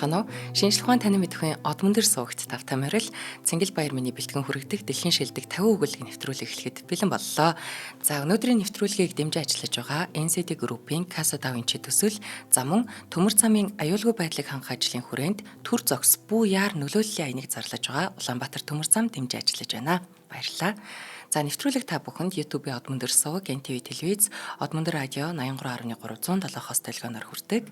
Байцгаана уу? Шинжлэх ухааны танин мэдхийн одмон дэр суугт тавтай морил Цэнгэл Баяр миний бэлтгэн хүргэдэг дэлхийн шилдэг 50 өгүүлбэг нэвтрүүлэг эхлэхэд бэлэн боллоо. За өнөөдрийн нэвтрүүлгийг дэмжиж ажиллаж байгаа NCD Group-ийн Casa da Vinci төсөл за мөн төмөр замын аюулгүй байдлыг хангах ажлын хүрээнд төр зогс бүү яар нөлөөллийн аяныг зарлаж байгаа Улаанбаатар төмөр зам дэмжиж ажиллаж байна. Баярлалаа. За нэвтрүүлэг та бүхэнд YouTube-ийн одмон дэр сууг, NTV телевиз, одмон дэр радио 83.307 хост толгойноор хүрдэг.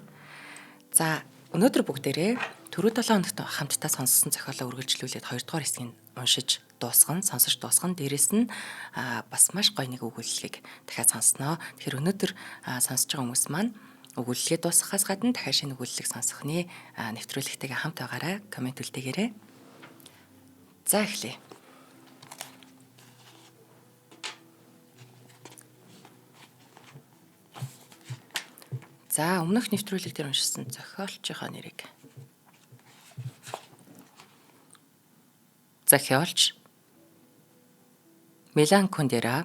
За өнөөдөр бүгдээрээ түрүү 7 хоногт хамтдаа сонссон зохиолоо үргэлжлүүлээд 2 дугаар хэсгийг уншиж дуусган, сонсож дуусган. Дээрээс нь бас маш гоё нэг өгүүлэлгийг дахиад сонсноо. Тэгэхээр өнөөдөр сонсож байгаа хүмүүс маань өгүүлэлгээ дуусгахаас гадна дахиад шинэ өгүүлэлийг сонсохны нэвтрүүлэгтэйгээ хамт байгаарай. Коммент үлдээгээрэй. За эхлэе. За өмнөх нэвтрүүлэг дээр уншсан зохиолчийнхаа нэрийг. Зохиолч Милан Кундера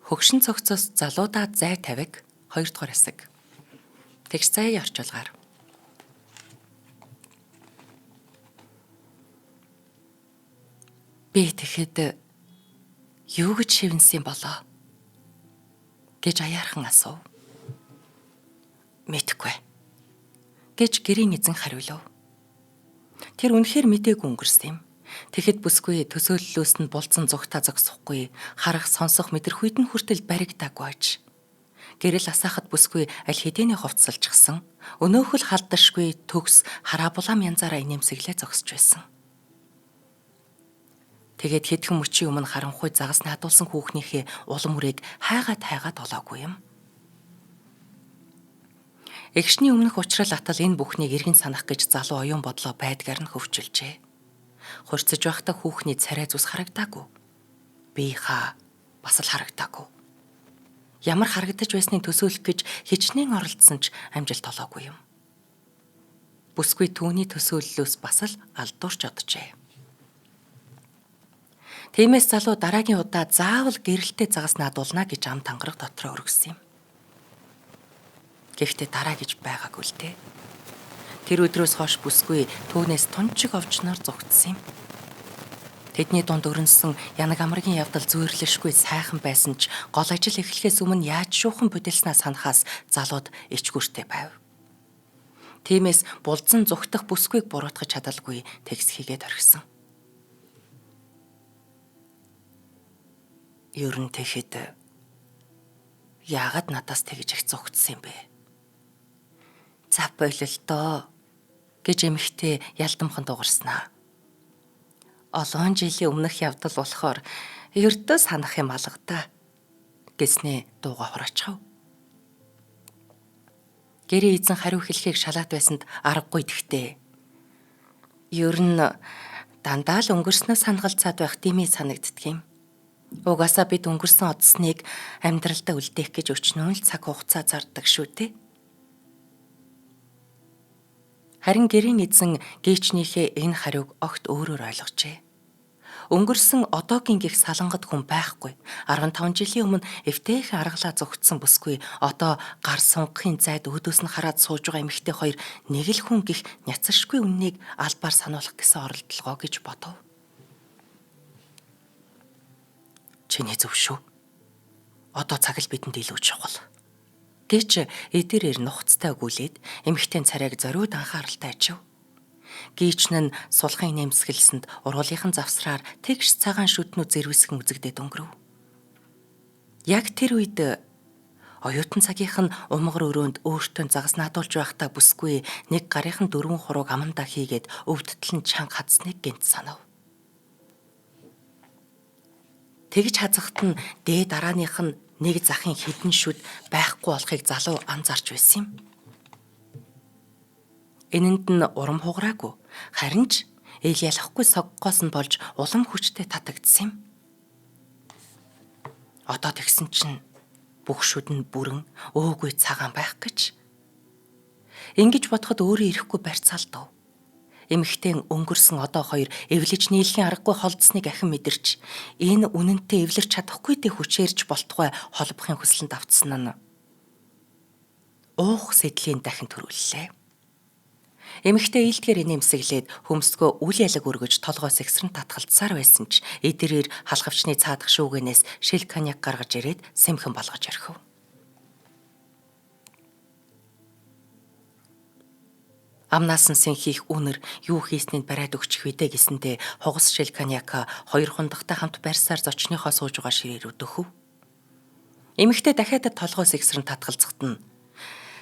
хөгшин цогцоос залуудаа зай тавиг 2 дугаар хэсэг. Тэгш заяа орчуулгаар. Би тэгэхэд юу гэж шивнэсэн болоо гэж аяархан асуув. Мэдхгүй гэж гэрийн эзэн хариулав. Тэр үнэхээр мдээгүй өнгөрсөн юм. Тэгэхэд бүсгүй төсөөллөөс нь булцан зүгтаа зогсохгүй, харах сонсох мэдрэхүйд нь хүртэл баригдаагүй аж. Гэрэл асаахад бүсгүй аль хэдийнэ хувцсалжчихсан. Өнөөхөл халдашгүй төгс хараа булаам янзаараа инээмсэглээ зогсож байсан. Тэгээд хэдхэн мөчийн өмнө харанхуй загас наадуулсан хүүхнийхээ улам үрийг хайгаад олоогүй юм. Эгшний өмнөх учрал атал энэ бүхнийг эргэн санах гэж залуу оюун бодлоо байдгаар нь хөвчилжээ. Хурцж байхдаа хүүхний царай зүс харагдаагүй. Бие бас л харагдаагүй. Ямар харагдаж байсныг төсөөлөх гэж хичнээн оролдсон ч амжилт олоогүй юм. Бүсгүй түүний төсөөллөөс бас л алдуурч оджээ. Тиймээс залуу дараагийн удаа заавал гэрэлтэй загас наадуулна гэж ам тангараг дотроо өргөсөн юм. Гэхдээ дараа гэж байгаагүй л дээ. Тэр өдрөөс хойш бүсгүй түүнээс тунчиг овчноор зугтсан юм. Тэдний дунд өрнөсөн янаг амрагийн явдал зүйрлэшгүй сайхан байсан ч гол ажил эхлэхээс өмнө яаж шуухан бүдэлснаа санахаас залууд ичгүүртэй байв. Тиймээс булзан зүгтах бүсгүйг буруутгах чадалгүй текст хийгээд орхисон. Ер нь тэгэхэд яагаад надаас тэгж их зугтсан юм бэ? За бололтоо гэж эмэгтэй ялдамхан дугарснаа. Олон жилийн өмнөх явдал болохоор ердөө санах юм алгадаа гэснээ дууга хураачав. Гэрээ эзэн хариу хэлхийг шалаад байсанд аргагүй тэгтээ. Ер нь дандаа л өнгөрснөө санагалцаад байх димий санагддаг юм. Угаасаа бид өнгөрсөн одсныг амьдралдаа үлдээх гэж өчнөө л цаг хугацаа зардаг шүү дээ. Харин гэрийн эзэн гээчнийхээ энэ хариуг огт өөрөөр ойлгожээ. Өнгөрсөн одоогийн гих салангад хүн байхгүй. 15 жилийн өмнө эвтэйхэн аргалаа зүгтсэн бүсгүй одоо гар сунгахын зайд өдөөс нь хараад сууж байгаа эмэгтэй хоёр нэг л хүн гих няцаршгүй үннийг албаар сануулах гэсэн оролдлогоо гэж бодов. Чиний зөв шүү. Одоо цаг л бидэнд илүү чухал. Гэж эдэрээр нухацтай өгүүлээд эмэгтэй царайг зориуд анхааралтай ачив. Гийчн нь сулхын нэмсгэлсэнд ургуулынхан завсраар тэгш цагаан шүднүү зэрвэсгэн үзэгдээд өнгөрөв. Яг тэр үед оюутан цагийнх нь умгар өрөөнд өөртөө загас наадуулж байхдаа бүсгүй нэг гарынхан 4 хурууг амандаа хийгээд өвдтөл нь чанга хадсныг гэнт санав. Тэгж хазахт нь дээ дарааных нь нэг захын хідэн шүд байхгүй болохыг залуу анзаарч байсан юм. Энэнд нь урам хугараагүй. Харин ч ил ялахгүй соггоос нь болж улам хүчтэй татагдсан юм. Одоо тэгсэн чинь бүх шүд нь бүрэн өөгүй цагаан байх гэж. Ингэж бодоход өөрөө ирэхгүй барьцаалдав. Эмэгтэй өнгөрсөн одоо хоёр эвлэж нийлхийн аргагүй холдсныг ахин мэдэрч энэ үнэнтэй эвлэрч чадахгүй дэ хүчээрч болтугай холбохын хүслэнд автсан нь уух сэдлийн дахин төрүүллээ. Эмэгтэй ээлдгээр нэмсэглээд хөмсгөө үл ялаг өргөж толгоос эксрэн татгалцсаар байсан ч эдэрээр халхавчны цаадах шүүгэнээс шил коньяк гаргаж ирээд сэмхэн болгож орхив. Амнаас нь сэнхийх үнэр юу хийснийг бариад өгчих вүдэ гэсэндээ хугас шил коньяка 2 хундагтай хамт барьсаар зочныхоо сууж байгаа ширээр өдөхөв. Эмэгтэй дахиад толгоос эксрэн татгалзахт нь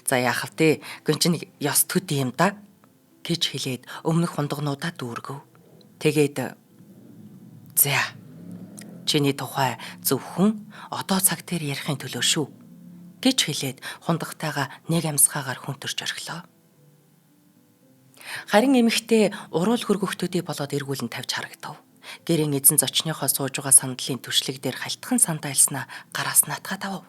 "За яах вэ? Гүн чинь ёс төд юм да" гэж хэлээд өмнөх хундагнуудаа дүүргэв. Тэгээд "За. Чиний тухай зөвхөн одоо цаг дээр ярихын төлөө шүү" гэж хэлээд хундагтайгаа нэг амьсгаагаар хүнтэрч орхилоо. Харин эмэгтэй уруул хөргөختүүдийг болоод эргүүлэн тавьж харагдав. Гэрийн эзэн зочныхоо сууж байгаа сандлын түшлэг дээр хальтхан сандайлснаа гараас наатгаад авав.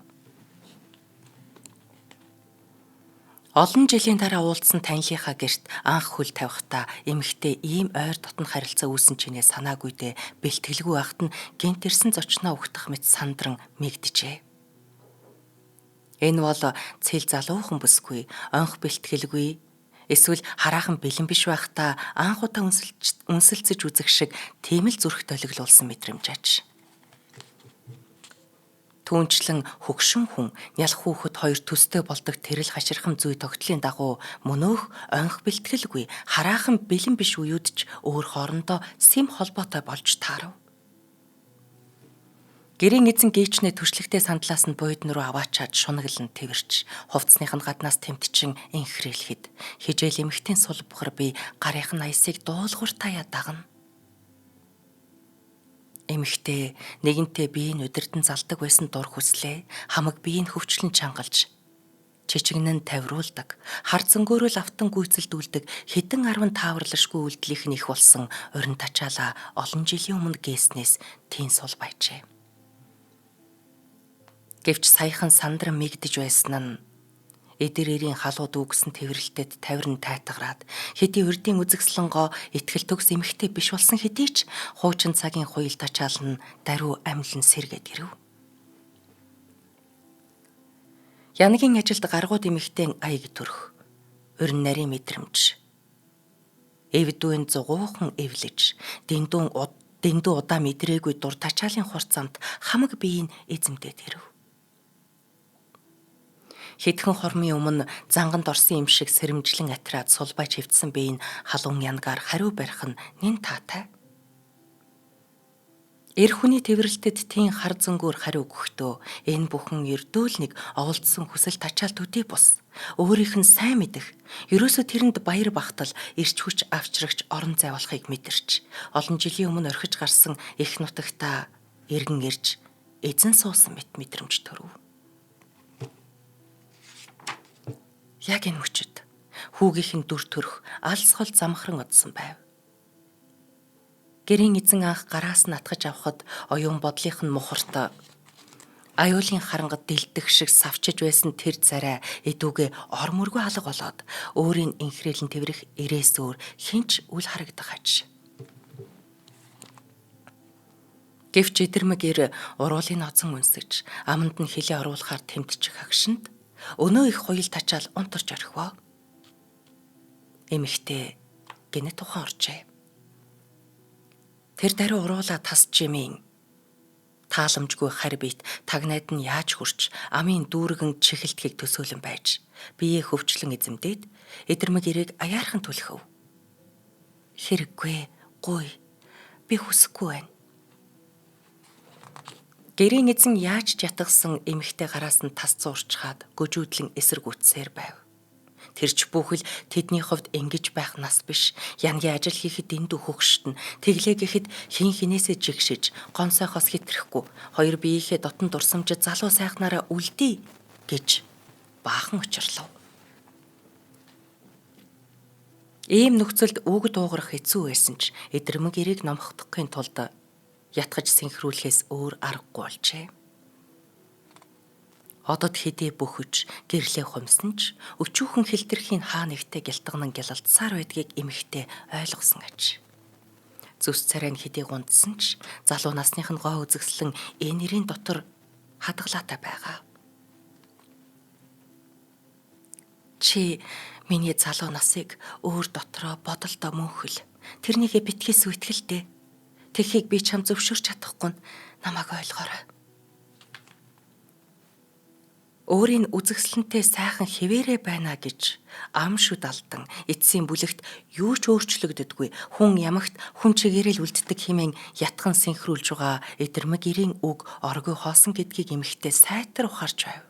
Олон жилийн дараа уулзсан танилынхаа гэрт анх хөл тавихдаа эмэгтэй ийм ойр дотн харилцаа үүсэн чинээ санаагүйдээ бэлтгэлгүй байхад нь гэнт ирсэн зочноо угтах мэт сандран мэгдэжээ. Энэ бол цэл залуухан бүсгүй, онх бэлтгэлгүй, эсвэл хараахан бэлэн биш байхдаа анх удаа үнсэлцэж үзэх шиг тийм л зүрх толиглуулсан мэдрэмж аж. Түүнчлэн хөгшин хүн нялх хүүхэд 2 төстэй болдог тэрэл хаширхам зүй тогтлын дагуу мөнөөх онх бэлтгэлгүй хараахан бэлэн биш үеуд ч өөр хоорондоо сэм холбоотой болж таарав. Гэрийн эзэн гээчнээ түшлэгтэй сандлаас нь буйдн руу аваачаад шунаглан тэрч хувцсных нь гаднаас тэмтчин инхрээлхэд хижээл эмэгтэй сулбухар би гарынх нь аясыг дуулуур таяа дагна. Эмэгтэй нэгэнтээ биеийн удирдан залдаг байсан дур хүслээ хамаг биеийг хөвчлөн чангалж чичигнэн тавируулдаг хар зөнгөөрөө автан гүйцэлдүүлдэг хэдэн 10 тааварлашгүй үйлдэлийнх нь их болсон урин тачаалаа олон жилийн өмнө гээснээс тийм сул байжээ. Гэвч саяхан сандран мэгдэж байсан нь эдэрэрийн халууд үгсэн тэврэлтэд тавирн тайтгараад хэдий урдийн үзэгслэнгоо итгэл төгс эмэгтэй биш болсон хэдий ч хуучин цагийн хуйл тачаал нь даруй амьлан сэргээд ирэв. Янагийн ажилд гаргууд эмэгтэй аяг төрх, урин нарийн мэдрэмж. Эвдүүн зугуухан эвлэж, дэндүү удаа мэдрээгүй дур тачаалын хурцамт хамаг биеийн эзэмдээд ирэв. Хэдхэн хормын өмнө занганд орсон юм шиг сэрэмжлэн атраад сулбай хөвдсөн биеийн халуун янгаар хариу барих нь нэн таатай. Эр хүний тэврэлтэд тийм хар зөнгөөр хариу өгөхдөө энэ бүхэн ердөөл нэг оволдсон хүсэл тачаал төдий бус. Өөрийнх нь сайн мэдэх, ерөөсө тэрэнд баяр багтал, эрч хүч авчрагч орон зайвалахыг мэдэрч, олон жилийн өмнө орхиж гарсан их нутагтаа эргэн ирж эзэн суусан мэт мэдрэмж төрөв. Яг энэ мөчөд хүүгийнхэн дүр төрх алс хол замхран одсон байв. Гэрийн эзэн анх гараас нь атгаж авахд оюун бодлынх нь мухарт аюулын харангад дэлдэх шиг савчиж байсан тэр царай эдүүгээ ормөргүй алга болоод өөрийн инхрээлэн тэрвэрх ирээс өөр хинч үл харагдах аж. Гэвч эдэрмэг уруулын ноцон үнсэж аманд нь хилээ оруулахаар тэмтчих агшинд өнөө их хуйл тачаал унтарч орхивоо. Эмэгтэй гинэ тухайн оржээ. Тэр даруй уруулаа тас жимийн тааламжгүй хар бит тагнаад нь яаж хурч амын дүүргэн чихэлтгийг төсөөлөн байж биеэ хөвчлэн эзэмдээд эдэрмэг ирийг аяархан түлхэв. Хэрэггүй, гуй, би хүсэхгүй байна. Гэрийн эзэн яаж ятгсан эмэгтэй гараас нь тас зуурчхаад гөжүүдлэн эсэргүүцсээр байв. Тэрч бүхэл тэдний хувьд ингэж байх нас биш. Янгийн ажил хийхэд дэндүү хөгштөн, тэглээ гэхэд хин хинээсээ жигшиж, гонсойхоос хэтрэхгүй, хоёр биеийнхээ дотн дурсамжид залуу сайхнаараа үлдээ гэж баахан учрлав. Ийм нөхцөлд үг дуугарах хэцүү байсан ч эдэрмэг эрийг номхдохын тулд ятгаж синхруулахээс өөр аргагүй болжээ. Одод хэдий бөхөж гэрлээ хумсан ч өчүүхэн хэлтэрхийн хаа нэгтээ гялтганан гялалдсаар байдгийг эмэгтэй ойлгосон аж. Зүс царай нь хэдий гундсан ч залуу насных нь гоо үзэгслэн энэ нэрийн дотор хадгалаатай байгаа. Чи миний залуу насыг өөр дотроо бодолдоо мөнхөл. Тэрнийгээ битгээс үтгэлтэй. Тэхийг би чам зөвшөөрч чадахгүй нь намайг ойлгоорой. Өөрийн үзэсгэлэнтэй сайхан хിവэрэ байна гэж ам шүд алдан эцсийн бүлэгт юу ч өөрчлөгддөггүй хүн ямагт хүн чигээрэл үлддэг хэмээн ятхан синхруулж байгаа эдэрмэг ирийн үг оргүй хоосон гэдгийг эмэгтэй сайтар ухаарч байв.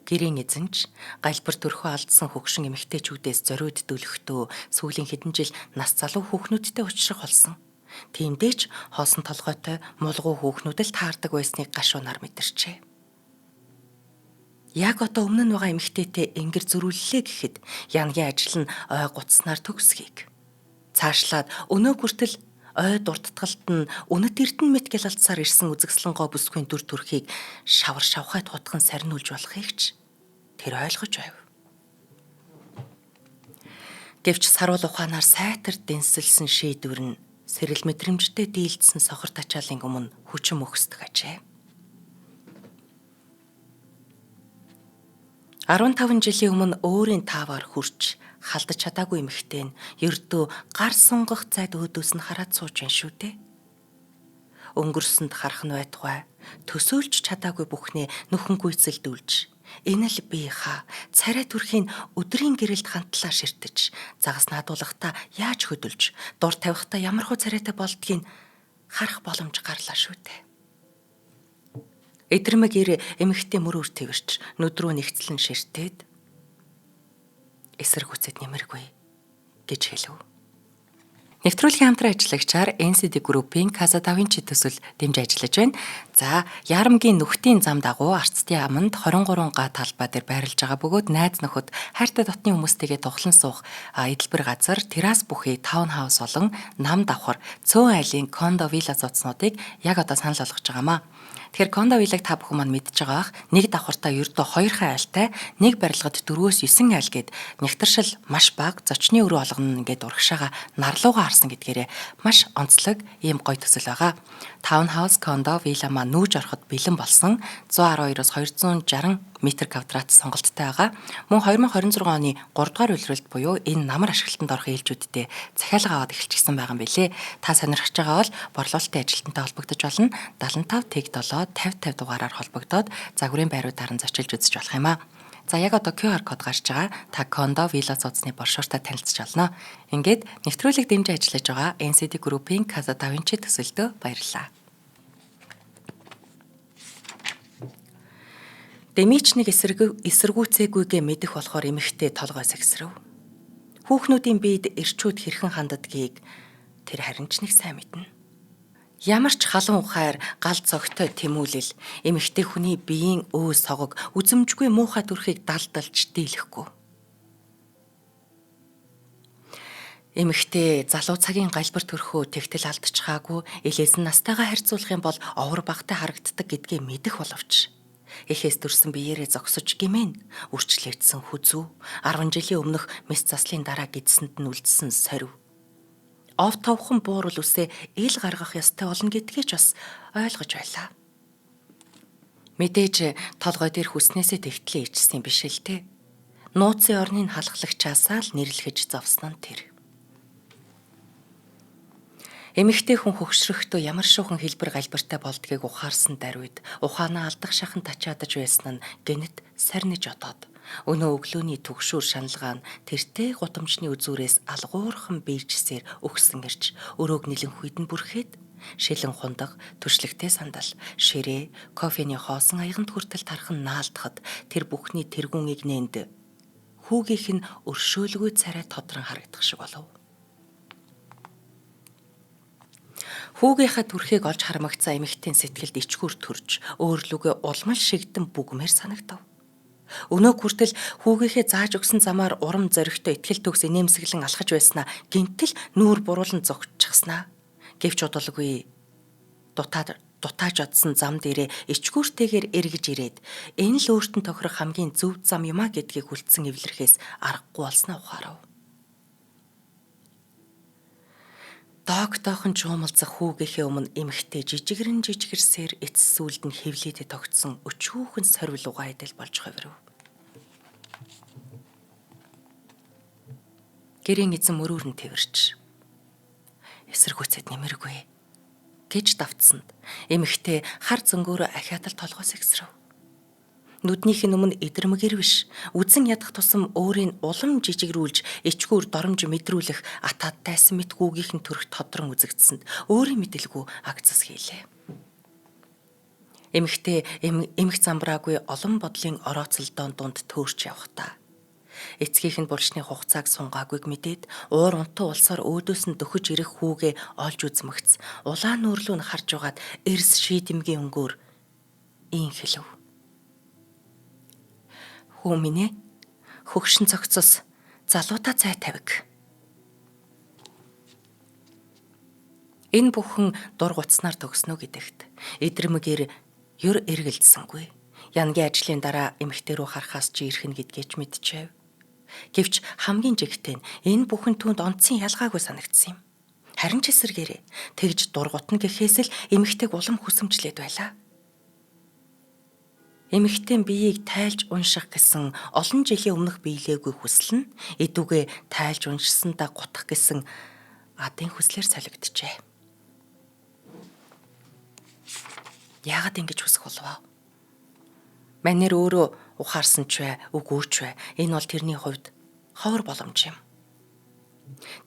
Гэрийн эзэнч галбар төрхөө алдсан хөгшин эмэгтэйчүүдээс зориуд дөлөхдөө сүүлийн хэдэн жил нас залуу хүүхнүүдтэй учрах болсон. Тиймдээч хоосон толгойтой мулгуу хүүхнүүд л таардаг байсныг гашуунаар мэдэрчээ. Яг одоо өмнө нь байгаа эмэгтэйтэй ингэр зөрүүллээ гэхэд янгийн ажил нь ой гуцснаар төгсхийг. Цаашлаад өнөө хүртэл ой дуртатгалд нь үнэт эрдэн мэт гялалцсаар ирсэн үзэсгэлэнгоо бүсгүй дүр төрхийг шавар шавхай тутхан сарниулж болохыг ч тэр ойлгож байв. Гэвч саруул ухаанаар сайтар дэнсэлсэн шийдвэр нь сэрэл мэдрэмжтэй дийлдсэн сохор тачаалын өмнө хүчин мөхсдөг ажээ. 15 жилийн өмнө өөрийн тааваар хүрч халдаж чадаагүй эмэгтэй нь ердөө гар сунгах зайд өөдөөс нь хараад сууж байна шүү дээ. Өнгөрсөнд харах нь байтугай төсөөлж чадаагүй бүхнээ нөхөн гүйцэлдүүлж энэ л би хаа царай төрхийн өдрийн гэрэлд хантлаа ширтэж загас наадуулахдаа яаж хөдөлж дур тавихтаа ямар хөө царайтай болдгийг харах боломж гарлаа шүү дээ. Эдэрмэг ир эмэгтэй мөрөөр твэрч нүдрүү нэгтлэн ширтээд эсрэг үцэд нэмэргүй гэж хэлв. Нэвтрүүлгийн хамтран ажиллагчаар NCD Group-ийн Casa Da Vinci төсөл дэмжиж ажиллаж байна. За, Ярамгийн нүхтийн зам дагуу Арцдын аманд 23 га талбай дээр байрлаж байгаа бөгөөд найз нөхөд хайртай дотны хүмүүстэйгээ тухлан суух эдэлбэр газар, террас бүхий таунхаус болон нам давхар цөөн айлын кондо вилла зодснуудыг яг одоо санал болгож байгаамаа. Тэгэхээр кондо виллаг та бүхэн мань мэдж байгаа бах. Нэг давхартаа ердөө 2 айлтай, нэг барилгад 4-9 айл гээд нягтршил маш бага, зочны өрөө олгоно ингээд урагшаага нарлууга харсан гэдгээрээ маш онцлог ийм гоё төсөл байгаа. Таунхаус кондо вилла маань нүүж ороход бэлэн болсон 112-оос 260 м2 сонголттой байгаа. Мөн 2026 оны 3 дугаар үйлрэлт буюу энэ намар ашиглалтанд орох ээлжүүдтэй захиалга аваад эхэлчихсэн байгаа юм билээ. Та сонирхож байгаа бол борлуулалтын ажилтнтай холбогдож болно. 75 тэг 7 50 дугаараар холбогдоод загварын байруудаар нь зочилж үзэж болох юм аа. За яг одоо QR код гарч байгаа. Та кондо вилла зодсны боршууртай танилцж олно. Ингээд нэвтрүүлэг дэмжиж ажиллаж байгаа NCD Group-ийн Casa Da Vinci төсөлдөө баярлалаа. Дэмич нэг эсэргүүцээгүйгээ мэдэх болохоор эмэгтэй толгой сэгсрэв. Хүүхнүүдийн биед эрчүүд хэрхэн ханддгийг тэр харин ч нэг сайн мэднэ. Ямар ч халуун ухаар гал цогтой тэмүүлэл эмэгтэй хүний биеийн өө согог үзэмжгүй муухай төрхийг далдалж дийлэхгүй. Эмэгтэй залуу цагийн галбар төрхөө тэгтэл алдчихаагүй элээс нь настайгаа харьцуулах юм бол овор багтай харагддаг гэдгээ мэдэх боловч эхээс төрсэн биеэрээ зогсож гимэн үрчлэгдсэн хүзүү 10 жилийн өмнөх мэс заслын дараа гидсэнд нь үлдсэн сорив. Ов товхон буурал үсээ ил гаргах ёстой болно гэдгийг ч бас ойлгож байлаа. Мэдээж толгой дээр хүснээсээ тэгтлээ ичсэн биш л те. Нууцын орныг халахлагчаасаа л нэрлэхэж зовсон нь тэр. Эмэгтэй хүн хөгшрөхдөө ямар шуухан хэлбэр галбартай болдгийг ухаарсан даруйд ухаанаа алдах шахан тачаадаж байсан нь гэнэт сарниж одоод өнөө өглөөний түгшүүр шаналгаа нь тэртээ гутамжны үзүүрээс алгуурхан биежсээр өгсөн ирж өрөөг нэлэн хүйдэн бүрхээд шилэн хундаг түшлэгтэй сандал ширээ кофений хоосон аяганд хүртэл тархан наалдахад тэр бүхний тэргүүн игнэнд хүүгийнх нь өршөөлгүй царай тодрон харагдах шиг болов. Хүүгийнхаа түрхийг олж харамгацсан эмэгтэйн сэтгэлд ичгүүр төрж өөрлөгөө улмал шигдэн бүгмээр санагдав. Өнөө хүртэл хүүгийнхээ зааж өгсөн замаар урам зоригтой итгэл төгс инээмсэглэн алхаж байснаа гинтэл нүүр буруулан зогсчихснаа. Гэвч удалгүй дутааж одсон зам дээрээ ичгүүртэйгээр эргэж ирээд энэ л өөртөө тохирох хамгийн зөв зам юмаа гэдгийг хүлцэн эвлэрхээс аргагүй болсноо ухаарав. Доогтойхон жуумалзах хүүгийнхээ өмнө эмэгтэй жижигэрсээр эцэс сүлд нь хевлийдэд тогтсон өчүүхэн сорвил угаа идэл болж хувирв. Гэрийн эзэн мөрөөр нь тэрч эсэргүүцэд нэмэргүй гэж давтсанд эмэгтэй хар зөнгөөрөө ахиатал толгоос эксрэв. Нүднийх нь өмнө идэрмгэр биш, үзэн ядах тусам өөрийн улам жижигрүүлж, ичгүүр доромж мэдрүүлэх атаадтайсан мэт хүүгийнхэн төрх тодрон үзэгдсэнд өөрийн мэдэлгүй агцас хийлээ. Эмэгтэй эмх замбраагүй олон бодлын орооцолдоон дунд төөрч явхдаа эцгийнх нь булчны хугацааг сунгаагүйг мэдээд уур унтуу улсаар өөдөөс нь дөхөж ирэх хүүгээ олж үзмэгц улаан нүүрлүү нь харж угаад эрс шийдэмгийн өнгөөр ийн хэлв. Хүү минь ээ, хөгшин цогцос залуудаа цай тавиг. Энэ бүхэн дургуцснаар төгснө гэдэгт идэрмгээр ёр эргэлдсэнгүй. Янгийн ажлын дараа эмэгтэй рүү харахаас чи ирэх нь гэдгээч мэдчихэв. Гэвч хамгийн жигтэй нь энэ бүхэн түүнд онцгийн ялгаагүй санагдсан юм. Харин ч эсэргээрээ тэгж дургутна гэхээс л эмэгтэйг улам хүсэмжлээд байлаа. Эмэгтэй биеийг тайлж унших гэсэн олон жилийн өмнөх биелээгүй хүсэл нь эдүгээ тайлж уншсандаа гутах гэсэн адын хүслээр солигджээ. Яагаад ингэж хүсэх болов? Манер өөрөө ухаарсан ч бай, үгүй ч бай. Энэ бол тэрний хувьд ховор боломж юм.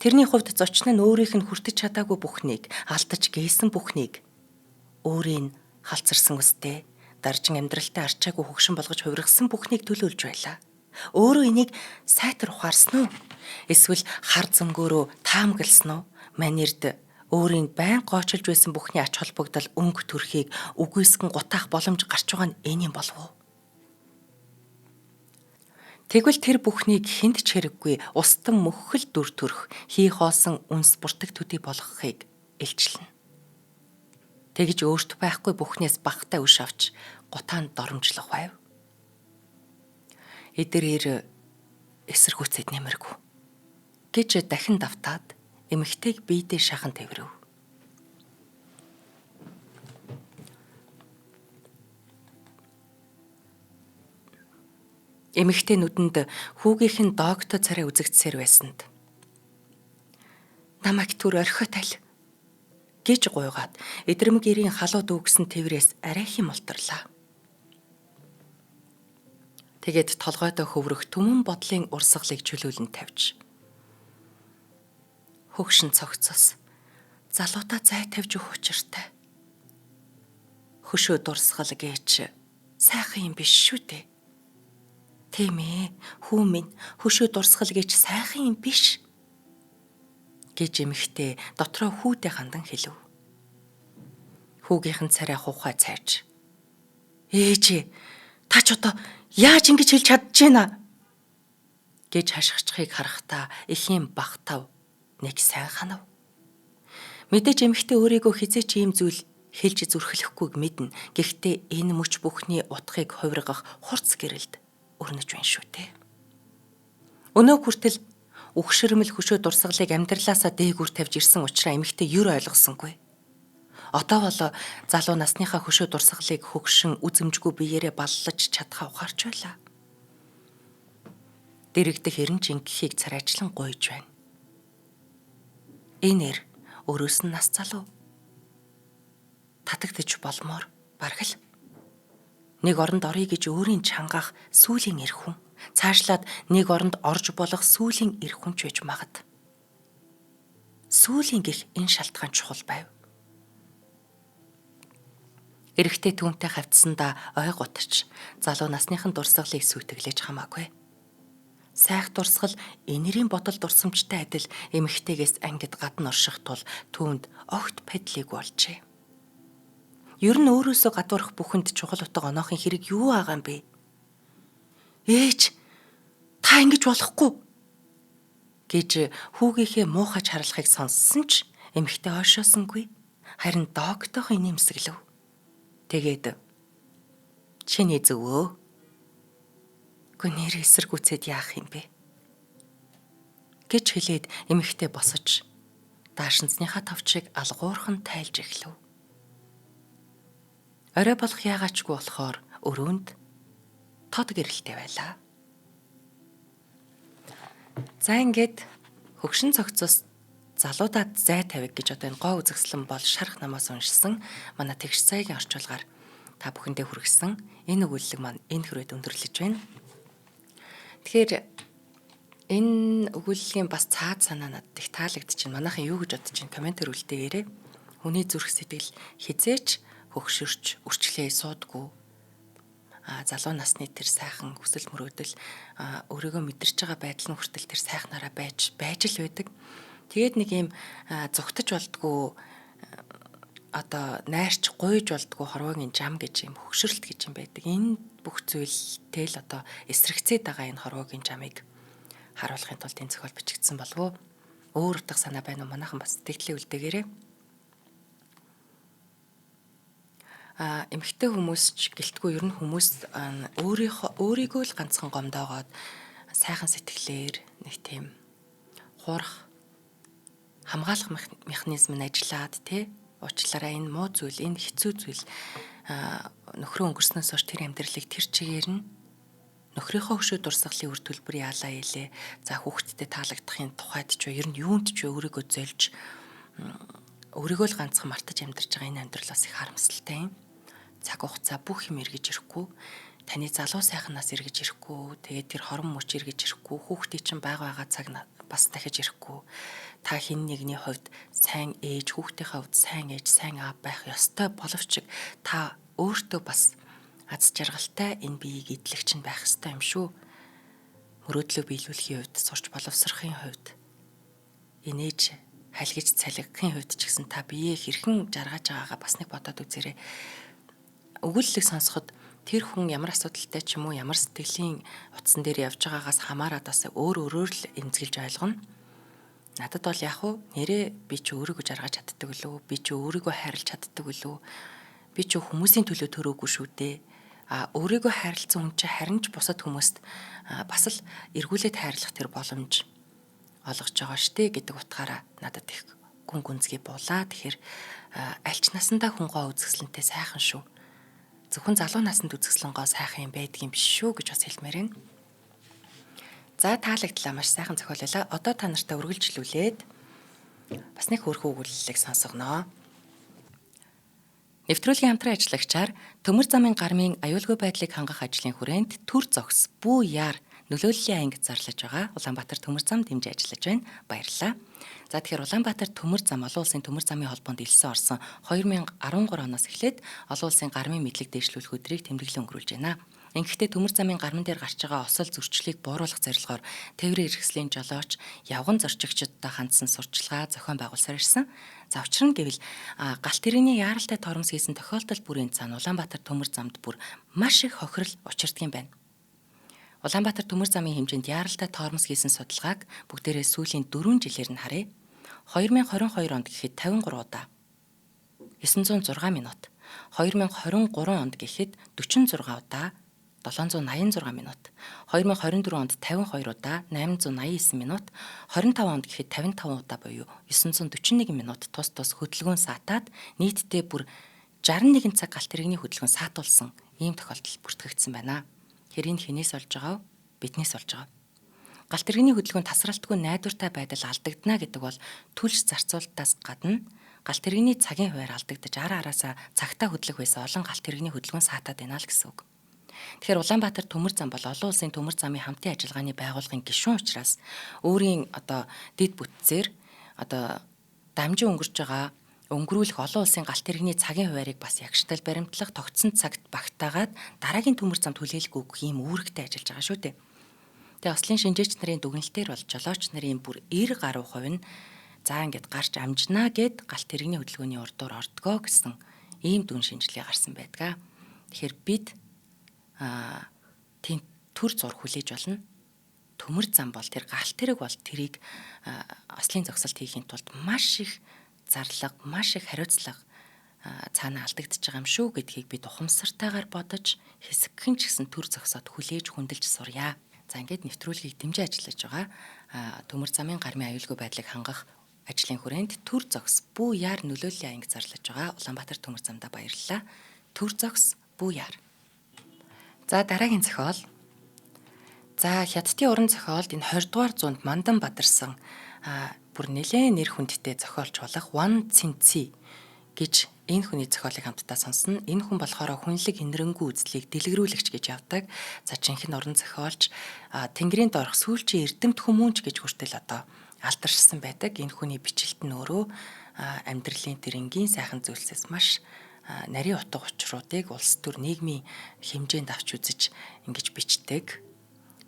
Тэрний хувьд зочин нь өөрийнх нь хүртэж чадаагүй бүхнийг, алдаж гээсэн бүхнийг өөрийн халцарсан үстэй даржин амьдралтай арчаагүй хөгшин болгож хувиргасан бүхнийг төлөөлж байлаа. Өөрөө энийг сайтар ухаарсан уу? Эсвэл хар зөнгөөрөө таамагласан уу? Манерд өөрийн байн гоочилж байсан бүхний ач холбогдол өнгө төрхийг үгүйсгэн гутаах боломж гарч байгаа нь энэ юм болов уу? Тэгвэл тэр бүхнийг хүнд ч хэрэггүй устан мөхөл дүр төрх хий хоосон үнс буртаг төдий болгохыг илчлэнэ. Тэгж өөрт байхгүй бүхнээс багтай үш авч гутаанд доромжлох байв. Эдэрээр эсэргүүцэд нэмэргүй гэж дахин давтаад эмэгтэйг биедээ шахан тэврэв. Эмэгтэй нүдэнд хүүгийнх нь доогтой царай үзэгдсээр байсанд намайг түр орхио тайл гэж гуйгаад эдэрмгэрийн халуу дүүгсэн тэврээс арайхийн мултарлаа. Тэгээд толгойдоо хөврөх түмэн бодлын урсгалыг чөлөөлөн тавьж хөгшин цогцос залуудаа зай тавьж өгөх учиртай. Хөшөө дурсгал гэж сайхан юм биш шүү дээ. Тийм ээ, хүү минь хөшөө дурсгал гэж сайхан юм биш гэж эмэгтэй дотроо хүүтэй хандан хэлв. Хүүгийнхэн царай хуухай цайж ээжээ та ч одоо яаж ингэж хэлж чадчихэна гэж хашгичхыг харахтаа эхийн багтав нэг сайн ханав. Мэдээж эмэгтэй өөрийгөө хизээч ийм зүйл хэлж зүрхлэхгүйг мэднэ. Гэхдээ энэ мөч бүхний утгыг хувиргах хурц гэрэлд өрнөж байна шүү дээ. Өнөө хүртэл үхшэрмэл хөшөө дурсгалыг амьдралаасаа дээгүүр тавьж ирсэн учраас эмэгтэй юр ойлгосонгүй. Одоо бол залуу насныхаа хөшөө дурсгалыг хөгшин үзэмжгүй биеэрээ баллаж чадхаа ухаарч байлаа. Дэрэгдэх эрен жинхийг царайчлан гуйж байна. Энэр өрөөс нь нас залуу. Татагдж болмоор бараг л нэг оронд орё гэж өөрийн чангаах сүүлийн эр хүн, цаашлаад нэг оронд орж болох сүүлийн эр хүн ч байж магад. Сүүлийн гих энэ шалтгаан чухал байв. Эрэгтэй түүнтэй хавцсандаа ой гутарч залуу насныхан дурсгалыг сүйтгэлэж хамаагүй. Сайх дурсгал энэрийн ботол дурсамжтай адил эмэгтэйгээс ангид гадна орших тул түүнд огт падлыг болжээ. Ер нь өөрөөсөө гадуурх бүхэнд чухал утга оноохын хэрэг юу байгаа юм бэ? Ээж, та ингэж болохгүй гэж хүүгийнхээ муухай чарлахыг сонссон ч эмэгтэй ойшоосонгүй. Харин доогтойхоо инээмсэглэв. Тэгээд чиний зөвөө. Гүнээр эсэргүүцээд яах юм бэ гэж хэлээд эмэгтэй босож Даашинзныхаа товчийг алгуурхан тайлж эхлэв. Орой болох яагаачгүй болохоор өрөөнд тод гэрэлтэй байлаа. За ингээд хөгшин цогцос залуудаад зай тавиг гэж одоо энэ гоо үзэсгэлэн бол шарах намаас уншсан манай тэгш цайгийн орчуулгаар та бүхэндээ хүргэсэн энэ өгүүлэлэг маань энэ хүрээд өндөрлөж байна. Тэгэхээр энэ өгүүллийн бас цаад санаа надад их таалагдчихэв. Манайхан юу гэж бодож чинь комментээр үлдээгээрэй. Хүний зүрх сэтгэл хизээч хөгшөрч үрчлээ суудгүй. Залуу насны тэр сайхан хүсэл мөрөөдөл өөрийгөө мэдэрч байгаа байдал нь хүртэл тэр сайхнараа байж л байдаг. Тэгээд нэг юм зүгтж болдгоо одоо найрч гуйж болдгоо хорвоогийн жам гэж юм хөгшрөлт гэж юм байдаг. Энэ бүх зүйлтэй л одоо эсрэгцээд байгаа энэ хорвоогийн жамыг харуулахын тулд энэ зохиол бичигдсэн болов уу? Өөр утга санаа байна уу? Манайхан бас тэгтлээ үлдээгээрэй. Эмэгтэй хүмүүс ч гэлтгүй ер нь хүмүүс өөрийгөө л ганцхан гомдоогоод сайхан сэтгэлээр нэг тийм хуурах хамгаалах механизм нь ажиллаад тий уучлаарай энэ муу зүйл энэ хэцүү зүйл нөхрөө өнгөрснөөс хойш тэр амьдралыг тэр чигээр нь нөхрийнхөө хөшөө дурсгалын үр төлбөр яалаа илээ за хүүхдтэд таалагдахын тухайд ч ер нь юунд ч өөрийгөө зөлж өөрийгөө л ганцхан мартаж амьдарч байгаа энэ амьдрал бас их харамсалтай юм. Цаг хугацаа бүх юм эргэж ирэхгүй таны залуу сайхнаас эргэж ирэхгүй тэгээд тэр хорон мөч эргэж ирэхгүй хүүхдийн чинь байгаа цаг бас дахиж ирэхгүй та хэн нэгний хувьд сайн ээж хүүхдийнхээ хувьд сайн ээж сайн аав байх ёстой боловч та өөртөө бас аз жаргалтай энэ биеийг эдлэгч нь байх ёстой юм шүү. Мөрөөдлөө биелүүлэхийн хувьд сурч боловсрохын хувьд инээж халигж цалигхийн хувьд ч гэсэн та биеэ хэрхэн жаргаж байгаагаа бас нэг бодоод үзээрэй. Өгүүлэлийг сонсоход тэр хүн ямар асуудалтай ч юм уу ямар сэтгэлийн утсан дээр явж байгаагаас хамаарат бас өөрөөр л эмзэглэж ойлгоно. Надад бол яг уу нэрээ би ч өөрийгөө жаргаж чаддаг үлээ, би ч өөрийгөө хайрлаж чаддаг үлээ, би ч хүмүүсийн төлөө төрөөгүй шүү дээ. Өөрийгөө хайрлсан хүн чинь харин ч бусад хүмүүст бас л эргүүлээд хайрлах тэр боломж олгож байгаа штэ гэдэг утгаараа надад их гүн гүнзгий буулаа. Тэгэхээр аль ч насандаа хүн гоо үзэсгэлэнтэй сайхан шүү. Зөвхөн залуу наснд үзэсгэлэн гоо сайхан юм байдгийн биш шүү гэж бас хэлмээр байна. За таалагдлаа маш сайхан зохиол байлаа. Одоо та нартай үргэлжлүүлээд бас нэг хөөрхөн өгүүлэлийг сонсгоноо. Нэвтрүүлгийн хамтран ажиллагчаар төмөр замын гармын аюулгүй байдлыг хангах ажлын хүрээнд төр зогс бүү яар нөлөөллийн анги зарлаж байгаа Улаанбаатар төмөр зам дэмжиж ажиллаж байна. Баярлалаа. За тэгэхээр Улаанбаатар төмөр зам олон улсын төмөр замын холбоонд элсэн орсон 2013 оноос эхлээд олон улсын гармын мэдлэг дэвшлүүлэх өдрийг тэмдэглэн өнгөрүүлж байна. Ингэхдээ төмөр замын гарман дээр гарч байгаа осол зөрчлийг бууруулах зорилгоор тээврийн эрхслийн жолооч явган зорчигчдод хандсан сурчлагаа зохион байгуулсаар ирсэн. За учир нь гэвэл галт тэрэгний яаралтай тормос хийсэн тохиолдол бүрийн цаана Улаанбаатар төмөр замд бүр маш их хохирол учирдаг юм байна. Улаанбаатар төмөр замын хэмжээнд яаралтай тормос хийсэн судалгааг бүгдээрээ сүүлийн 4 жилээр нь харъя. 2022 онд гэхэд 53 удаа 906 минут, 2023 онд гэхэд 46 удаа 786 минут, 2024 онд 52 удаа 889 минут, 25 онд гэхэд 55 удаа буюу 941 минут тус хөдөлгөөн саатаад нийтдээ бүр 61 цаг галт тэрэгний хөдөлгөөн саатуулсан ийм тохиолдол бүртгэгдсэн байна. Хэрийг хинээс олж байгаа вэ? Биднээс олж байгаа. Галт тэрэгний хөдөлгөөн тасралтгүй найдвартай байдал алдагдана гэдэг бол түлш зарцуулалтаас гадна галт тэрэгний цагийн хуваар алдагдаж араасаа цагтаа хөдлөх байсан олон галт тэрэгний хөдөлгөөн саатаад байна л гэсэн үг. Тэгэхээр Улаанбаатар төмөр зам бол олон улсын төмөр замын хамтын ажиллагааны байгууллагын гишүүн учраас өөрийн дэд бүтцээр дамжин өнгөрч байгаа өнгөрүүлэх олон улсын галт тэрэгний цагийн хуваарийг бас ягштал баримтлах тогтсон цагт багтаагаад дараагийн төмөр замд хүлээлт өгөх ийм үүрэгтэй ажиллаж байгаа шүү дээ. Тэгээ ослын шинжээч нарын дүгнэлтээр бол жолооч нарын бүр 90 гаруй хувь нь за ингээд гарч амжнаа гэд галт тэрэгний хөдөлгөөний урдуур ордгоо гэсэн ийм дүн шинжилгээ гарсан байдаг. Тэгэхээр бид тийм төр зур хүлээж болно. Төмөр зам бол тэр галт тэрэг бол тэрийг ослын зогсолт хийхийн тулд маш их зарлага, маш их хариуцлага цаана алдагдчихж байгаа юм шүү гэдгийг бид ухамсартайгаар бодож хэсэгхэн ч гэсэн төр зогсоод хүлээж хүндэлж сурья. За ингээд нэвтрүүлгийг дэмжиж ажиллаж байгаа төмөр замын гармын аюулгүй байдлыг хангах Ажлын хүрээнд төр зогс бүү яар нөлөөллийн аянг зарлаж байгаа Улаанбаатар төмөр замдаа баярлалаа. Төр зогс бүү яар. За дараагийн зохиол. За Хятадын уран зохиолд энэ 20 дугаар зуунд мандан бадарсан бүр нэлээд нэр хүндтэй зохиолч болох Ван Цинци гэж энэ хүний зохиолыг хамтдаа сонсно. Энэ хүн болохоор хүнлэг инэрэнгүү үзлийг дэлгэрүүлэгч гэж явдаг. За жинхэнэ уран зохиолч Тэнгэрийн доорх сүүлчийн эрдэмт хүмүүнч гэж хүртэл одоо алдаршсан байдаг. Энэ хүний бичлэлт нь өөрөө амьдралын тэр энгийн сайхан зүйлсээс маш нарийн утга учруудыг улс төр нийгмийн хэмжээнд авч үзэж ингэж бичдэг.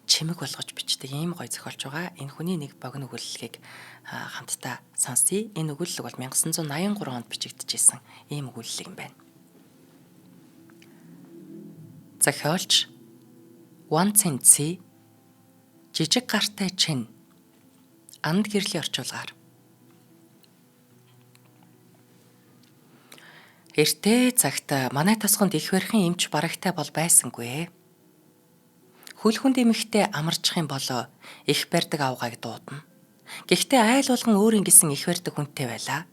Чимэг болгож бичдэг ийм гоё зохиолч байгаа. Энэ хүний нэг богино өгүүлэлгийг хамтдаа сонсъё. Энэ өгүүлэлэг бол 1983 онд бичигдчихсэн ийм өгүүлэлэг юм байна. Зохиолч Ван Цинци жижиг гартай чин анд гэрлийн орчуулгаар. Эртээ цагт манай тосгонд их барихын эмч барагтай бол байсангүй. Хөлхөнд эмэгтэй амарчих юм бол их барьдаг авгааг дуудана. Гэхдээ айл болгон өөрийн гэсэн их барьдаг хүнтэй байлаа.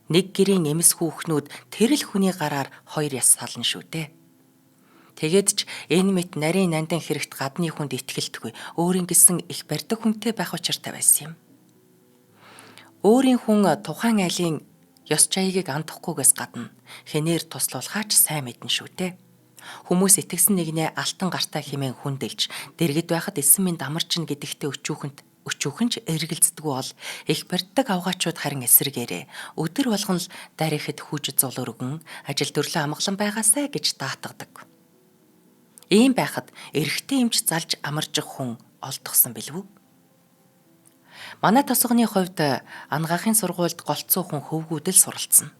Нэг гэрийн эмс хүүхнүүд тэрл хүний гараар хоёр яс сална шүү дээ. Тэгэд ч энэ мэт нарийн нандин хэрэгт гадны хүнд итгэлтгүй өөрийн гэсэн их барьдаг хүнтэй байх учиртай байсан юм. Өөрийн хүн тухайн айлын ёс жаягийг андахгүйгээс гадна хэнээр туслуулахаа ч сайн мэднэ шүү дээ. Хүмүүс итгэсэн нэгнээ алтан гартаа химэн хүндэлж дэргэд байхад эсэн минь амарчин гэдэгтээ өчүүхэнч эргэлздэггүй бол их барьдаг авгаачууд харин эсрэгээрээ өдөр болгон л дарихад хүж зул өргөн ажил төрлөө амгалан байгаасай гэж даатгадаг. Ийм байхад эрэгтэй эмч залж амаржих хүн олдгсон билүү? Манай тосгоны хувьд ангаахын сургуульд голцоо хүн хөвгүүдэл суралцсан.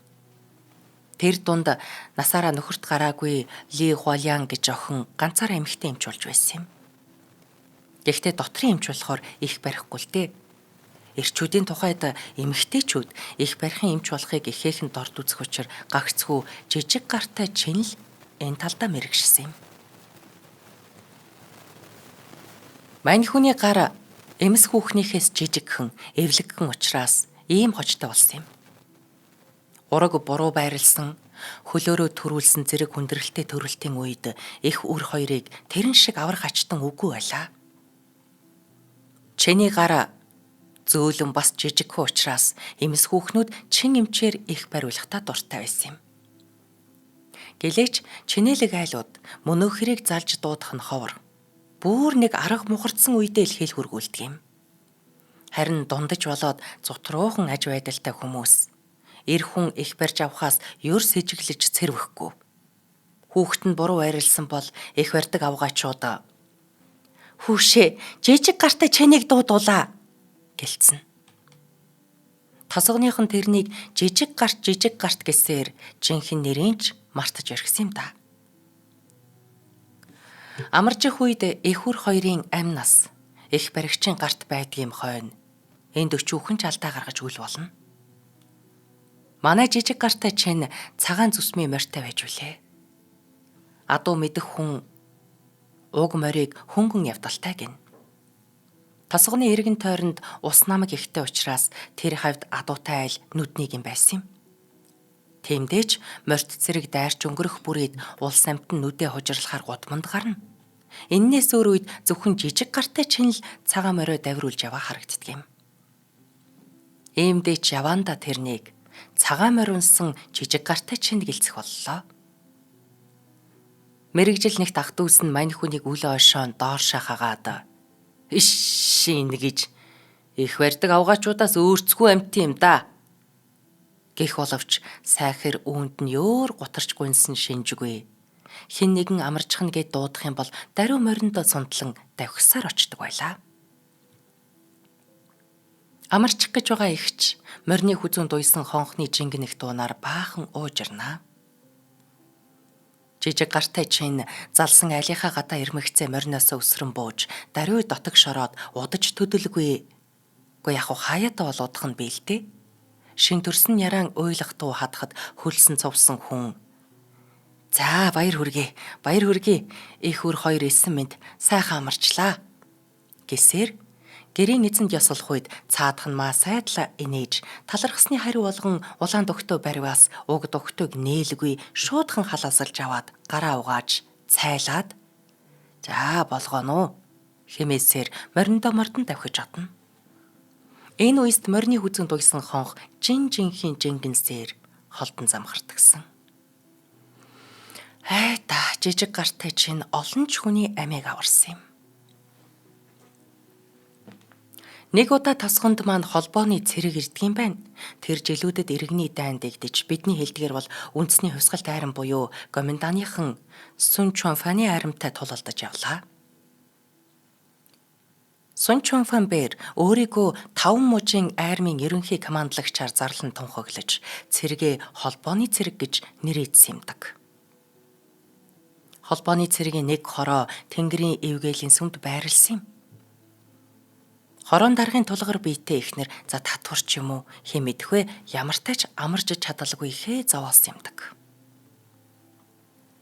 Тэр дунд насаараа нөхөрт гараагүй Ли Хуалиан гэж охин ганцаараа эмэгтэй эмч болж байсан юм. Гэхдээ дотрын эмч болохоор их барихгүй л дээ. Эрчүүдийн тухайд эмэгтэйчүүд их барихын эмч болохыг ихээхэн дорд үзэх учраа гагцхүү жижиг гартай чин л энэ талдаа мэрэгшсэн юм. Мань хүний гар эмс хүүхнийхээс жижигхэн, эвлэгхэн учраас ийм хожтой болсон юм. Ураг буруу байрлсан, хөлөөрөө төрүүлсэн зэрэг хүндрэлтэй төрөлтийн үед их үр хоёрыг тэрэн шиг аврах ачтан үгүй байлаа. Чиний гар зөөлөн бас жижигхэн учраас эмс хүүхнүүд чин эмчээр их бариулахтаа дуртай байсан юм. Гэлээч чинэлэг айлууд мөнөөх хэрэг залж дуудах нь ховор. Бүр нэг арга мухардсан үедээ л хэл хургүүлдэг юм. Харин дундаж болоод зутруухан аж байдалтай хүмүүс эр хүн их барьж авахаас ёр сэжиглэж цэрвэхгүй. Хүүхэд нь буруу байрлсан бол их барьдаг авгаачууд "Хүүшээ, жижиг гартай чаныг дуудуулаа" гэлцэн. Тосгоныхон тэрнийг жижиг гарт гэсээр жинхэнэ нэрийнч мартаж өргсөн юм да. Амаржих үед их үр хоёрын амь нас их баригчийн гарт байдгийм хойно энд өчүүхэн ч алдаа гаргаж үл болно. Манай жижиг гартай чин цагаан зүсмийн морьтой байж үлээ. Адуу мэдэх хүн уг морийг хөнгөн явдалтай гин. Тосгоны эргэн тойронд ус намаг ихтэй учраас тэр хавьд адуутай айл нүднийг юм байсан юм. Тиймдээч морьт зэрэг дайрч өнгөрөх бүрээд улс амтан нүдээ хужирлахаар гудамд гарна. Иннээс өөр үед зөвхөн жижиг гартай чин л цагаан морио давируулж яваа харагддаг юм. Иймдээч яванда тэрнийг цагаан мориунсан жижиг гартай чин гэлцэх боллоо. Мэргэжил нэгт ах дүүс нь мань хүнийг үл ойшоон доор шахагаад "Иш ингэж их барьдаг авгаачудаас өөрцгүй амт юм да" гэх боловч сайхэр үүнд нь ёор гутарч гүнсэн шинжгүй. Хин нэгэн амарчхан гэд дуудах юм бол даруй мориндоо сундлан давхсаар очдог байлаа. Амарчих гэж байгаа ихч морины хүзүүнд уйсан хонхны жингэнэх дуунаар баахан уужирнаа. Жижиг гартай чин залсан айлынхаа гадаа ирмэгцээ мориноосоо өсрөн бууж даруй дотог шороод удаж төдөлгүй. Гэхдээ яг хаяатаа бол удах нь биэлтэй. Шин төрсөн яран уйлах дуу хадахад хөлсөн цовсон хүн "За баяр хүргэе. Их үр хоёр эсэн мэд сайхан амарчлаа" гэсээр Гэрийн эзэнд ёслох үед цаадах нь маа сайдла инээж талархсны хариу болгон улаан дөхтөө бариваас уг дөхтөөг нээлгүй шуудхан халаасалж аваад гараа угааж цайлаад за болгоно хэмээсээр мориндоо мордон давхиж одно. Энэ үест морины хүзэн дуйсан хонх жинхэнэ жингэнсээр холдон замхардагсан. Айда жижиг гартай чинь олон ч хүний амийг аварсан юм. Нэг удаа тосгонд маань холбооны цэрэг ирдэг юм байна. Тэр жилүүдэд иргэний дайн дэгдэж бидний хэлдгээр бол үндэсний хувьсгалт айран буюу коменданыхан Сун Чонфаны айрамтай тулалдаж явлаа. Сун Чонфан бэр өөрийгөө 5 мужийн армийн ерөнхий командлагчаар зарлан тунхаглаж цэрэгээ холбооны цэрэг гэж нэрийдсэн юмдаг. Холбооны цэрэгийн нэг хороо Тэнгэрийн эвгээлийн сүмд байрлсан юм. Хорон даргын тулгар биетэй ихнэр за татварч юм уу хэмэдэхвэ ямартай ч амарж чадалгүй ихээ зовоосон юмдаг.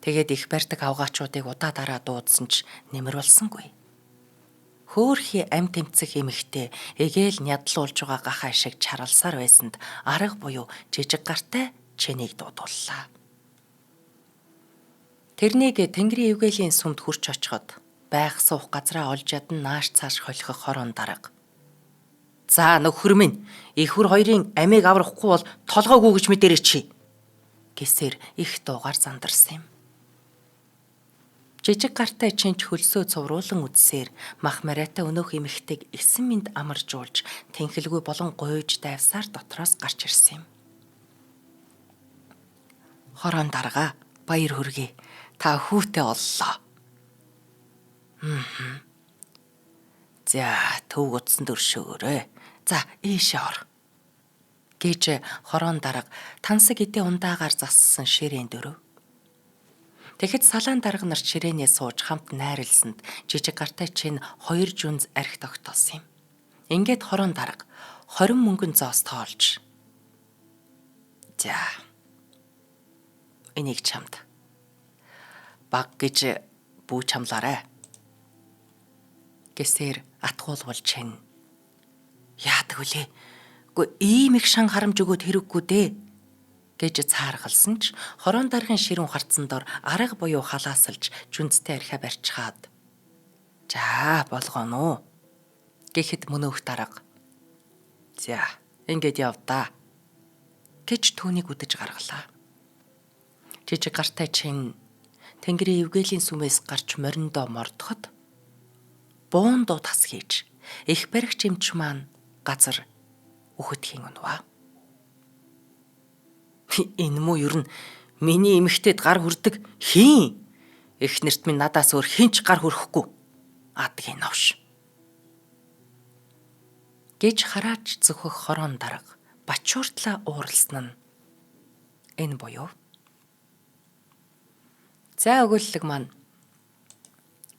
Тэгээд их барьдаг авгаачуудыг удаа дараа дуудсан ч нэмэр болсонгүй. Хөөхий ам тэмцэх эмэгтэй эгээл нядлуулж байгаа гахаа шиг чаралсаар байсанд арга буюу жижиг гартай чэнийг дуудууллаа. Тэрнийг Тэнгэрийн эвгээлийн сүмд хурч очиход байх суух газраа олж ядан нааш цааш холихох хорон дарга. За нөхөр минь ихвэр хоёрын амийг аврахгүй бол толгойг үгэж мэдэрээч гэсээр их дуугаар зандарсан юм. Жижиг гартай чинч хөлсөө цувруулан үдсээр мах мариатай өнөөх эмэгтэйг 9 минут амаржуулж тэнхэлгүй болон гуйж дайвсаар дотроос гарч ирсэн юм. Хорон дарга баяр хүргэе. Та хүүтэй оллоо. За төв утсан дөршөөрөө. За ийшээ ор. Гэж хорон дарга тансаг эдээ ундаагаар зассан ширээн дөрөв. Тэгэхэд салаан дарга нар ширээнээ сууж хамт найрлсанд жижиг гартай чинь 2 жүнз архи тогтоосон юм. Ингээд хорон дарга 20 мөнгөн зоос тоолж. За. Энийг чамд баг гэж бүү чамлаарай. Гэсээр атгуулвал чинь яадаг вүлээ? Гү ийм их шан харамж өгөөд хэрэггүй дээ гэж цааргалсан ч хорон даргын ширүүн харцсан дор арга буюу халаасалж жүнцтэй архиа барьчихаад за болгоно гэхэд мөнөөх дарга за ингээд явдаа гэж түүнийг үдэж гаргалаа. Жижиг гартай чинь Тэнгэрийн эвгээлийн сүмээс гарч мориндоо мордоход буун дуу тас хийж их баригч эмч маань газар үхэдхийн унваа. Энэ муу ер нь миний эмэгтэйд гар хүрдэг хийн? Эхнэрт минь надаас өөр хинч гар хүрхгүй. Адгийн новш. Гэж харааж зөвхөх хорон дарга бачууртлаа ууралсан нь энэ буюу. За өгүүлэлэг маань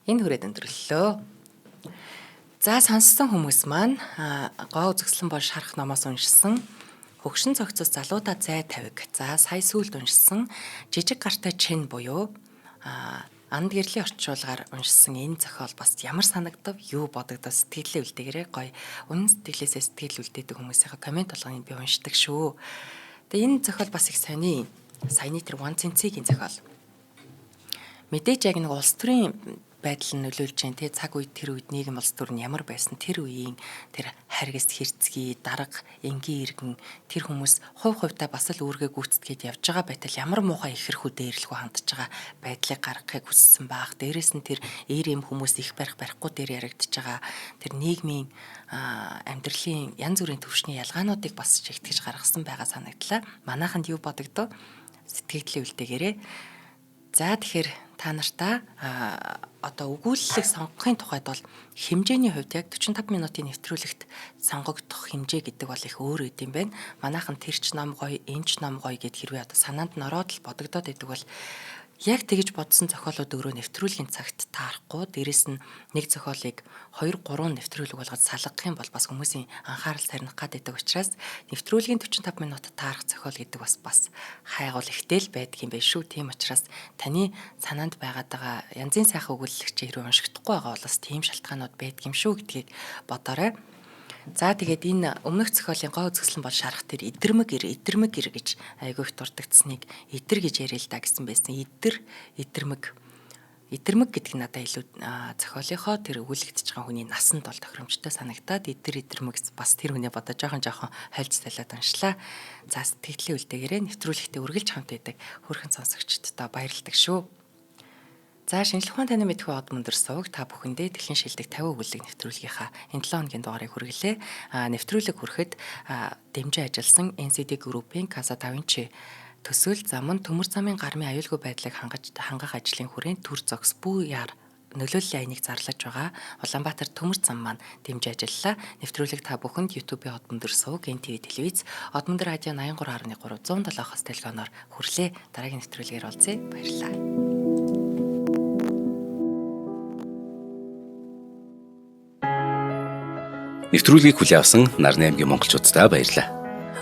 энэ хүрээд өндөрлөлөө. За сонссон хүмүүс маань гоо үзэсгэлэн бол шарах номоос уншсан хөгшин цогцос залуудаа зай тавиг. За сая сүүлд уншсан жижиг гартай чин буюу анд гэрлийн орчуулгаар уншсан энэ зохиол бас ямар санагдав, юу бодогдов, сэтгэлээ үлдээгээрэй. Гоё үнэн сэтгэлээсээ сэтгэл үлдээдэг хүмүүсийнхээ комент болгоныг би уншдаг шүү. Тэгээ энэ зохиол бас их саяны тэр One Cent-ийн зохиол. Мэдээж яг нэг улс төрийн байдал нь нөлөөлж जैन тий цаг үед тэр үед нийгэм улс төр нь ямар байсан тэр үеийн тэр харгас хэрцгий дарга энгийн иргэн тэр хүмүүс хувь хувьдаа бас л үүргээ гүйцэтгээд явж байгаа байтал ямар муухай ихэрхүү дээрлэхүү хандж байгаа байдлыг гаргахыг хүссэн баах. Дээрээс нь тэр ээр юм хүмүүс их барихгүй дээр яригдж байгаа тэр нийгмийн амьдралын янз бүрийн төвшний ялгаануудыг бас чигтгэж гаргасан байгаа санагдлаа. Манайханд юу бодогдов? Сэтгэлээ үлдээгээрэй. За тэгэхээр та нартаа одоо өгүүлэлийг сонгохын тухайд бол хэмжээний хувьд яг 45 минутын нэвтрүүлэгт сонгогдох хэмжээ гэдэг бол их өөр үт юм байна. Манайхан тэр ч ном гоё, энэ ч ном гоё гэд хэрвээ одоо санаанд нь ороод л бодогдоод байдаг бол Яг тэгж бодсон зохиолууд өөрөө нэвтрүүлгийн цагт таарахгүй, дээрэс нь нэг зохиолыг 2 3 нэвтрүүлэг болгож салгах юм бол бас хүмүүсийн анхаарал сарних гад байдаг учраас нэвтрүүлгийн 45 минут таарах зохиол гэдэг бас хайгуул ихтэй л байдаг юм байна шүү. Тийм учраас таны санаанд байгаа янзын сайхан өгүүлэлтч хэрэг уншигдахгүй байгаа бол бас тийм шалтгаанууд байдаг юм шүү гэдгийг бодоорой. За тэгээд энэ өмнөх зохиолын гоо үзэсгэлэн бол шарах тэр идэрмэг ир гэж айгүй их дурддагцсныг идэр гэж яриа л да гэсэн байсан. Идэрмэг гэдэг нь надад илүү зохиолынхоо тэр өгүүлэгдэж байгаа хүний насанд бол тохиромжтой санагдаад идэрмэг бас тэр хүнээ бодож жоохон хольж талаад уншлаа. За сэтгэлийн үлдээгээрээ нэвтрүүлэгтээ үргэлж хамт байдаг хөрхэн сонсогчдод баярлалдаг шүү. За шинжлэх ухаан таны мэдхүй од мөндөр сувг та бүхэндээ дэлхийн шилдэг 50 өгүүлэг нэвтрүүлгийнхаа энэ 7 хоногийн дугаарыг хүргэлээ. Нэвтрүүлэг хүрэхэд дэмжиж ажилласан NCD Group-ийн Casa Da Vinci төсөөл зам нь төмөр замын гармын аюулгүй байдлыг хангах ажлын хүрээнд төр зогс бүү яар нөлөөллийн аяныг зарлаж байгаа Улаанбаатар төмөр зам маань дэмжиж ажиллалаа. Нэвтрүүлэг та бүхэнд YouTube-ийн од мөндөр сувг, NTV телевиз, од мөндөр радио 83.3 107 хос телефоноор хүрлээ. Дараагийн нэвтрүүлгээр уулзъя. Баярлалаа. Нэвтрүүлгийг хүлээн авсан Нарны аймгийн монголчуудаа баярлалаа.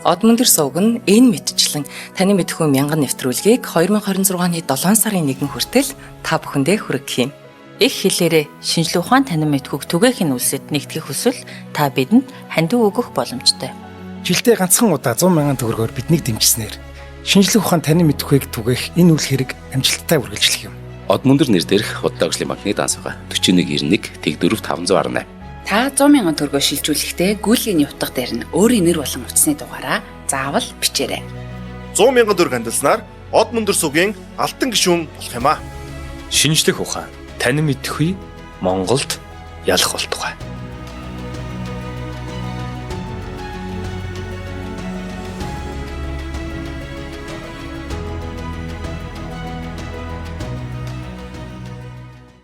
Од мөндөр сувг нь энэ мэдчлэн таны мэдхүй мянган нэвтрүүлгийг 2026 оны 7 сарын 1 хүртэл та бүхэндээ хүргэх юм. Их хэлээрээ шинжлэх ухаан танин мэдхүйг түгээхийн үлсэд нэгтгэх хүсвэл та бидэнд хандив өгөх боломжтой. Жилдээ ганцхан удаа 100,000 төгрөгөөр биднийг дэмжснээр шинжлэх ухаан танин мэдхүйг түгээх энэ үйл хэрэг амжилттай үргэлжлэх юм. Од мөндөр нэр дээрх Худалдаа өвчлийн банкны дансгаа 4191 тэг 4518. Та 100,000 төгрөгөөр шилжүүлэхдээ гүйлгээний утга дээр нь өөрийн нэр болон утасны дугаараа заавал бичээрэй. 100,000 төгрөг хандалснаар од мөндөр сувгийн алтан гишүүн болох юм а. Шинжлэх ухаан танин мэдхүй Монголд ялах болтугай.